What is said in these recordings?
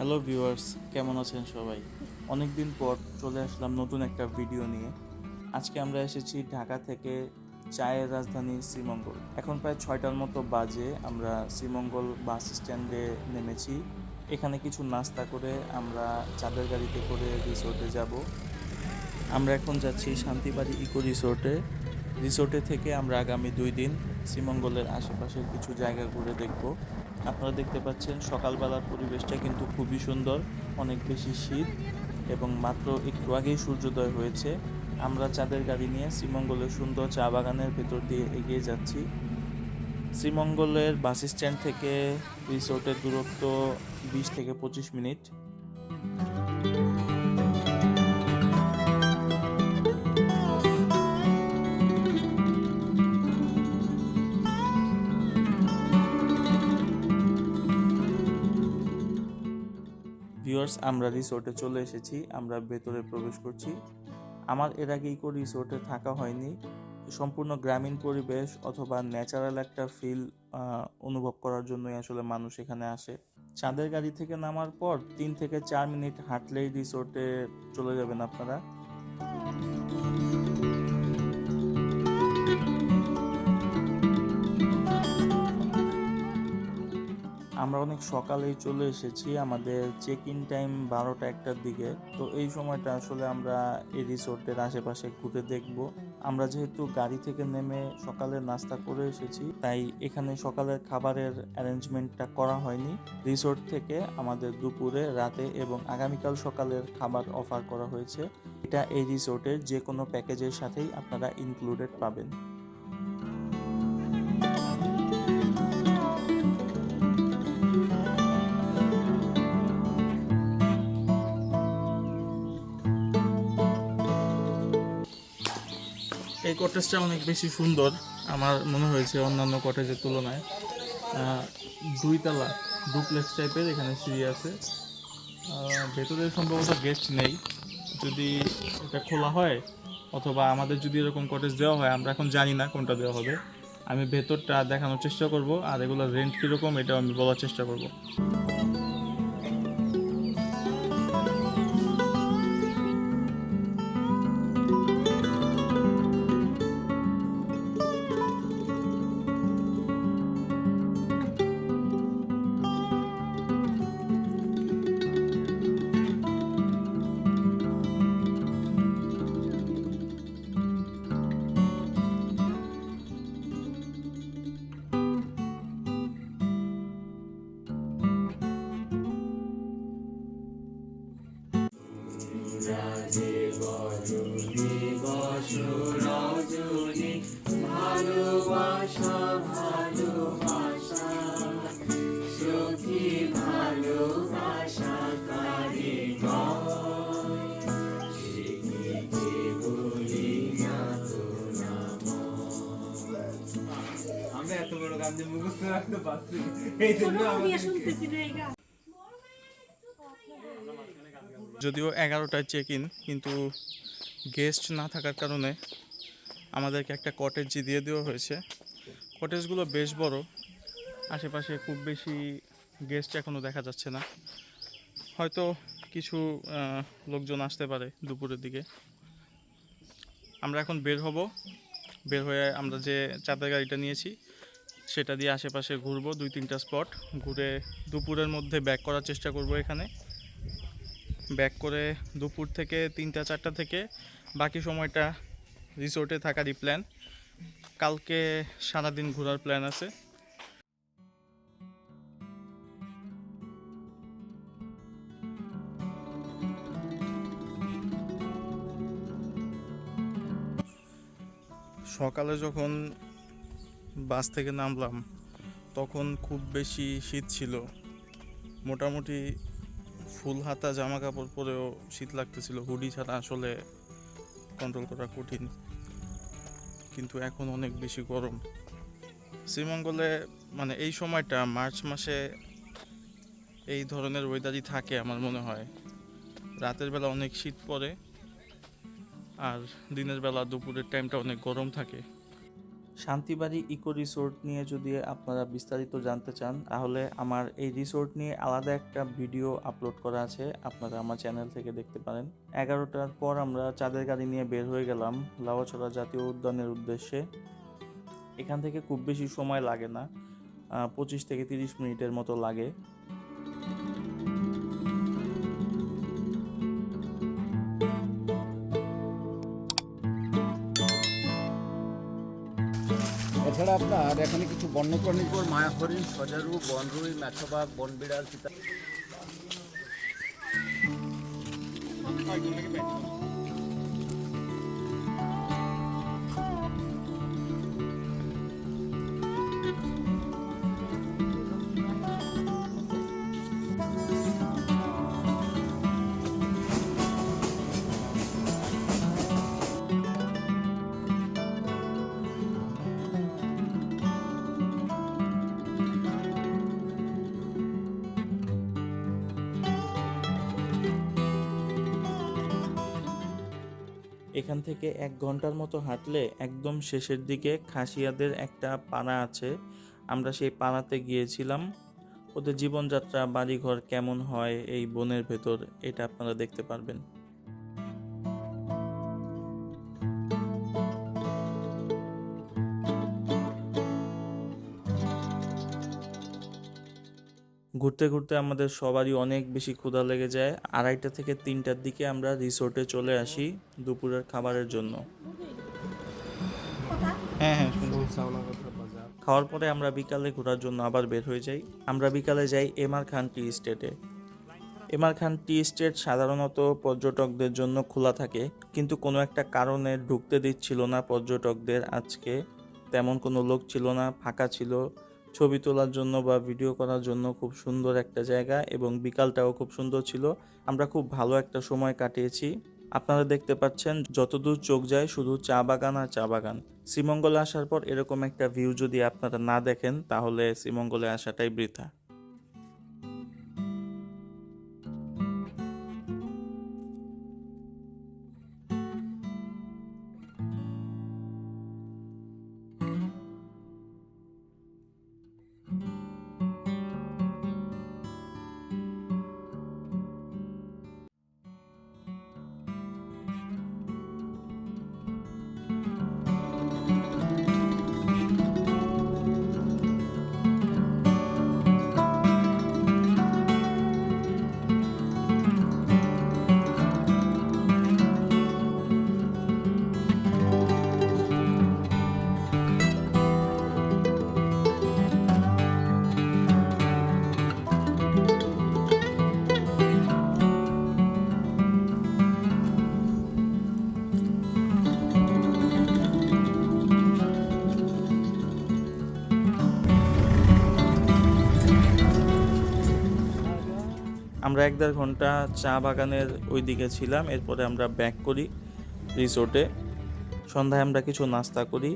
Hello viewers, কেমন আছেন সবাই? অনেক দিন পর চলে আসলাম নতুন একটা ভিডিও নিয়ে। আজকে আমরা এসেছি ঢাকা থেকে চায়ের রাজধানী শ্রীমঙ্গল। এখন প্রায় 6টার মতো বাজে। আমরা শ্রীমঙ্গল বাস স্ট্যান্ডে নেমেছি। এখানে কিছু নাস্তা করে আমরা চাঁদের গাড়িতে করে রিসোর্টে যাব। আমরা এখন যাচ্ছি শান্তিবাড়ি ইকো রিসোর্টে। রিসোর্টে থেকে আমরা আগামী 2 দিন শ্রীমঙ্গলের আশেপাশের কিছু জায়গা ঘুরে দেখব। আপনারা দেখতে পাচ্ছেন সকালবেলার পরিবেশটা কিন্তু খুবই সুন্দর, অনেক বেশি শীত এবং মাত্র একটু আগেই সূর্যোদয় হয়েছে। আমরা চাঁদের গাড়ি নিয়ে শ্রীমঙ্গলের সুন্দর চা বাগানের ভেতর দিয়ে এগিয়ে যাচ্ছি। শ্রীমঙ্গলের বাস স্ট্যান্ড থেকে রিসোর্টের দূরত্ব 20 থেকে 25 মিনিট। ভিউয়ার্স, আমরা রিসোর্টে চলে এসেছি। আমরা ভেতরে প্রবেশ করছি। আমার এর আগে ইকো রিসোর্টে থাকা হয়নি। সম্পূর্ণ গ্রামীণ পরিবেশ অথবা ন্যাচারাল একটা ফিল অনুভব করার জন্যই আসলে মানুষ এখানে আসে। চাঁদের গাড়ি থেকে নামার পর 3 থেকে 4 মিনিট হাঁটলেই রিসোর্টে চলে যাবেন আপনারা। আমরা অনেক সকালেই চলে এসেছি। আমাদের চেক ইন টাইম 12টা-1টার দিকে। তো এই সময়টা আসলে আমরা এই রিসোর্টের আশেপাশে ঘুরে দেখব। আমরা যেহেতু গাড়ি থেকে নেমে সকালের নাস্তা করে এসেছি, তাই এখানে সকালের খাবারের অ্যারেঞ্জমেন্টটা করা হয়নি। রিসোর্ট থেকে আমাদের দুপুরে, রাতে এবং আগামীকাল সকালের খাবার অফার করা হয়েছে। এটা এই রিসোর্টের যে কোনো প্যাকেজের সাথেই আপনারা ইনক্লুডেড পাবেন। এই কটেজটা অনেক বেশি সুন্দর আমার মনে হয়েছে অন্যান্য কটেজের তুলনায়। 2 তলা ডুপ্লেক্স টাইপের, এখানে সিঁড়ি আছে। ভেতরে সম্ভবত গেস্ট নেই। যদি এটা খোলা হয় অথবা আমাদের যদি এরকম কটেজ দেওয়া হয়, আমরা এখন জানি না কোনটা দেওয়া হবে। আমি ভেতরটা দেখানোর চেষ্টা করব, আর এগুলোর রেন্ট কীরকম এটাও আমি বলার চেষ্টা করব। আমরা এত বড় গান যে মুখস্থ রাখতে পারছি এই জন্য আমরা শুনতেছি না এই গান। যদিও 11টায় চেক ইন, কিন্তু গেস্ট না থাকার কারণে আমাদেরকে একটা কটেজ দিয়ে দেওয়া হয়েছে। কটেজগুলো বেশ বড়, আশেপাশে খুব বেশি গেস্ট এখনও দেখা যাচ্ছে না। হয়তো কিছু লোকজন আসতে পারে দুপুরের দিকে। আমরা এখন বের হব। বের হয়ে আমরা যে চাঁদের গাড়িটা নিয়েছি সেটা দিয়ে আশেপাশে ঘুরবো 2-3টা স্পট ঘুরে দুপুরের মধ্যে ব্যাক করার চেষ্টা করব। এখানে ব্যাক করে দুপুর থেকে 3টা-4টা থেকে বাকি সময়টা রিসোর্টে থাকারই প্ল্যান। কালকে সারাদিন ঘোরার প্ল্যান আছে। সকালে যখন বাস থেকে নামলাম তখন খুব বেশি শীত ছিল। মোটামুটি ফুল হাতা জামা কাপড় পরেও শীত লাগতেছিল। হুডি ছাড়া আসলে কন্ট্রোল করা কঠিন, কিন্তু এখন অনেক বেশি গরম শ্রীমঙ্গলে। মানে এই সময়টা মার্চ মাসে এই ধরনের ওয়েদারই থাকে আমার মনে হয়। রাতের বেলা অনেক শীত পড়ে আর দিনের বেলা দুপুরের টাইমটা অনেক গরম থাকে। শান্তিবাড়ি ইকো রিসোর্ট নিয়ে যদি আপনারা বিস্তারিত জানতে চান তাহলে আমার এই রিসোর্ট নিয়ে আলাদা একটা ভিডিও আপলোড করা আছে, আপনারা আমার চ্যানেল থেকে দেখতে পারেন। 11টার পর আমরা চাঁদের গাড়ি নিয়ে বের হয়ে গেলাম লাউয়াছড়া জাতীয় উদ্যানের উদ্দেশ্যে। এখান থেকে খুব বেশি সময় লাগে না, 25 থেকে 30 মিনিটের মতো লাগে। এছাড়া আপনার এখানে কিছু বন্যপ্রাণীর পর মায়া হরিণ, সজারু, বনরুই, মেছবাগ, বনবিড়াল, চিতা। এখান থেকে 1 ঘন্টার মতো হাঁটলে একদম শেষের দিকে খাসিয়াদের একটা পাড়া আছে, আমরা সেই পাড়াতে গিয়েছিলাম। ওদের জীবনযাত্রা, বাড়িঘর কেমন হয় এই বনের ভেতর, এটা আপনারা দেখতে পারবেন। ঘুরতে ঘুরতে আমাদের সবারই অনেক বেশি ক্ষুধা লেগে যায়। 2:30 থেকে 3টার দিকে আমরা রিসোর্টে চলে আসি দুপুরের খাবারের জন্য। খাওয়ার পরে আমরা বিকালে ঘোরার জন্য আবার বের হয়ে যাই। আমরা বিকালে যাই এমআর খান টি স্টেটে। এমআর খান টি স্টেট সাধারণত পর্যটকদের জন্য খোলা থাকে, কিন্তু কোনো একটা কারণে ঢুকতে দিচ্ছিল না পর্যটকদের। আজকে তেমন কোনো লোক ছিল না, ফাঁকা ছিল। ছবি তোলার জন্য বা ভিডিও করার জন্য খুব সুন্দর একটা জায়গা, এবং বিকালটাও খুব সুন্দর ছিল। আমরা খুব ভালো একটা সময় কাটিয়েছি। আপনারা দেখতে পাচ্ছেন যতদূর চোখ যায় শুধু চা বাগান আর চা বাগান। শ্রীমঙ্গলে আসার পর এরকম একটা ভিউ যদি আপনারা না দেখেন তাহলে শ্রীমঙ্গলে আসাটাই বৃথা। আমরা 1-1.5 ঘন্টা চা বাগানের ওই দিকে ছিলাম। এরপরে আমরা ব্যাক করি রিসোর্টে। সন্ধ্যায় আমরা কিছু নাস্তা করি।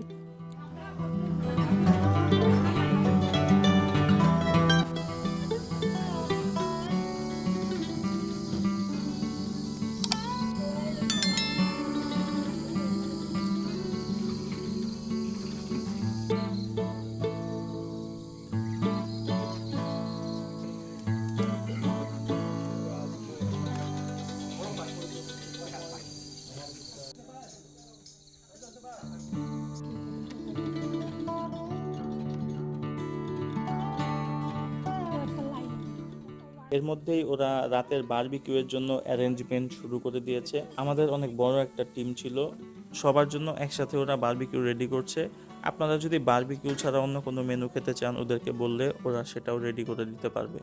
এর মধ্যেই ওরা রাতের বারবিকিউয়ের জন্য অ্যারেঞ্জমেন্ট শুরু করে দিয়েছে। আমাদের অনেক বড় একটা টিম ছিল, সবার জন্য একসাথে ওরা বারবিকিউ রেডি করছে। আপনারা যদি বারবিকিউ ছাড়া অন্য কোনো মেনু খেতে চান ওদেরকে বললে ওরা সেটাও রেডি করে দিতে পারবে।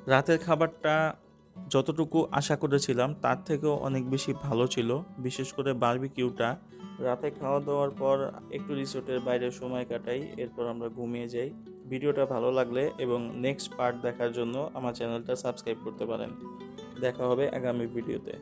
রাতের খাবারটা যতটুকু আশা করেছিলাম তার থেকেও অনেক বেশি ভালো ছিল, বিশেষ করে বারবিকিউটা। রাতে খাওয়া দাওয়ার পর একটু রিসোর্টের বাইরে সময় কাটাই, এরপর আমরা ঘুমিয়ে যাই। ভিডিওটা ভালো লাগলে এবং নেক্সট পার্ট দেখার জন্য আমার চ্যানেলটা সাবস্ক্রাইব করতে পারেন। দেখা হবে আগামী ভিডিওতে।